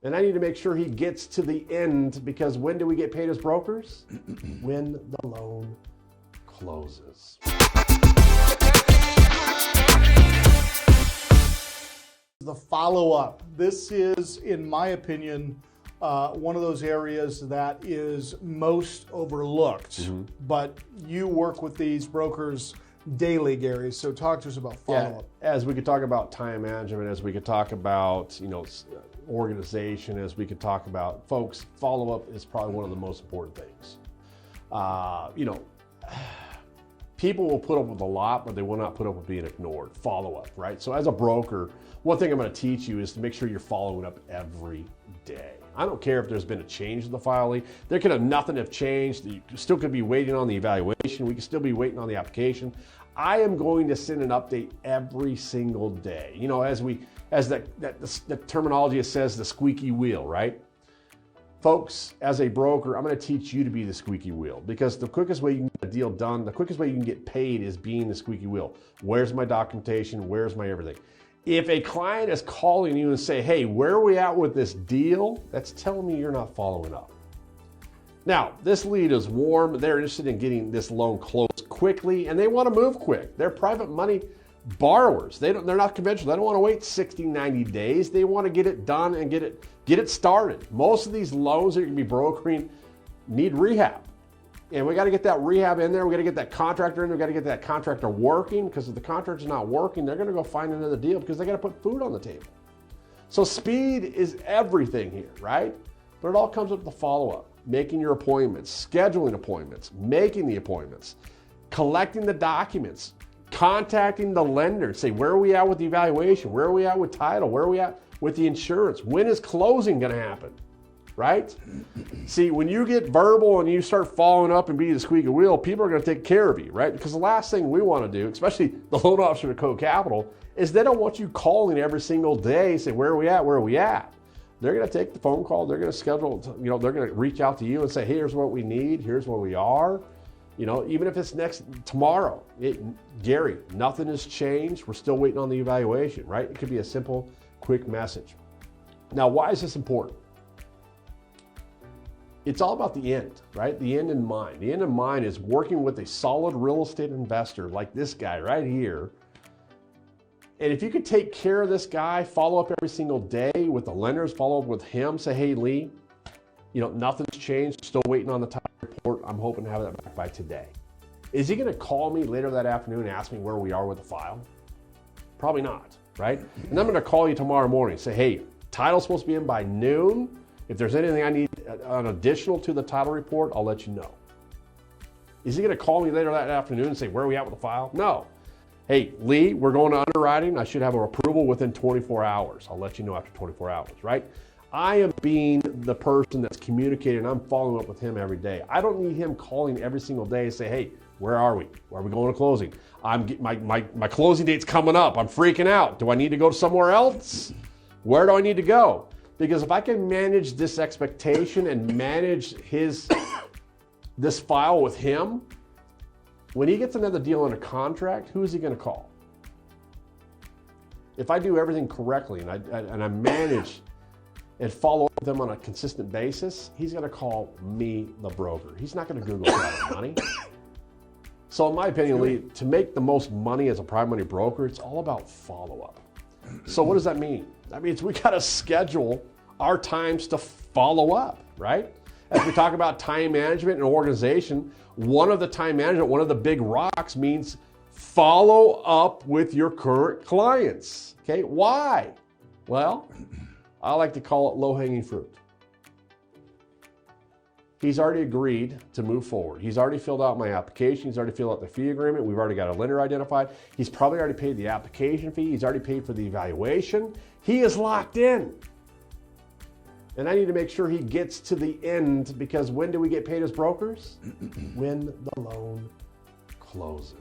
And I need to make sure he gets to the end, because when do we get paid as brokers? When the loan closes. The follow-up. This is, in my opinion, one of those areas that is most overlooked. But you work with these brokers daily, Gary. So talk to us about follow-up. Yeah, as we could talk about time management, as we could talk about, organization, as we could talk about, folks, follow-up is probably one of the most important things. People will put up with a lot, but they will not put up with being ignored. Follow-up, right? So as a broker, one thing I'm going to teach you is to make sure you're following up every day. I don't care if there's been a change in the filing. There could have nothing have changed. You still could be waiting on the evaluation. We could still be waiting on the application. I am going to send an update every single day. As the terminology says, the squeaky wheel, right? Folks, as a broker, I'm going to teach you to be the squeaky wheel, because the quickest way you can get a deal done, the quickest way you can get paid is being the squeaky wheel. Where's my documentation? Where's my everything? If a client is calling you and say, hey, where are we at with this deal? That's telling me you're not following up. Now, this lead is warm. They're interested in getting this loan closed quickly, and they want to move quick. They're private money borrowers. They're not conventional. They don't want to wait 60, 90 days. They want to get it done and get it started. Most of these loans that you're going to be brokering need rehab. And we got to get that rehab in there. We got to get that contractor in there. We got to get that contractor working, because if the contractor's not working, they're going to go find another deal, because they got to put food on the table. So speed is everything here, right? But it all comes up with the follow-up, making your appointments, scheduling appointments, making the appointments, collecting the documents, contacting the lender, say, where are we at with the evaluation? Where are we at with title? Where are we at with the insurance? When is closing going to happen? Right? See, when you get verbal and you start following up and being the squeaky wheel, people are going to take care of you, right? Because the last thing we want to do, especially the loan officer at Code Capital, is they don't want you calling every single day, say, where are we at? Where are we at? They're going to take the phone call. They're going to schedule, they're going to reach out to you and say, hey, here's what we need. Here's where we are. Even if it's tomorrow, Gary, nothing has changed. We're still waiting on the evaluation, right? It could be a simple, quick message. Now, why is this important? It's all about the end, right? The end in mind. The end in mind is working with a solid real estate investor like this guy right here. And if you could take care of this guy, follow up every single day with the lenders, follow up with him, say, hey, Lee, nothing's changed, still waiting on the title report. I'm hoping to have that back by today. Is he going to call me later that afternoon and ask me where we are with the file? Probably not, right? And I'm going to call you tomorrow morning, say, hey, title's supposed to be in by noon. If there's anything I need an additional to the title report, I'll let you know. Is he going to call me later that afternoon and say, where are we at with the file? No. Hey, Lee, we're going to underwriting. I should have an approval within 24 hours. I'll let you know after 24 hours, right? I am being the person that's communicating. I'm following up with him every day. I don't need him calling every single day and say, hey, where are we? Where are we going to closing? My closing date's coming up. I'm freaking out. Do I need to go somewhere else? Where do I need to go? Because if I can manage this expectation and manage this file with him, when he gets another deal under contract, who is he going to call? If I do everything correctly and I manage and follow up with them on a consistent basis, he's going to call me, the broker. He's not going to Google private money. So in my opinion, Lee, to make the most money as a private money broker, it's all about follow-up. So what does that mean? That means we got to schedule our times to follow up, right? As we talk about time management and organization, one of the big rocks means follow up with your current clients. Okay, why? Well, I like to call it low-hanging fruit. He's already agreed to move forward. He's already filled out my application. He's already filled out the fee agreement. We've already got a lender identified. He's probably already paid the application fee. He's already paid for the evaluation. He is locked in. And I need to make sure he gets to the end, because when do we get paid as brokers? When the loan closes.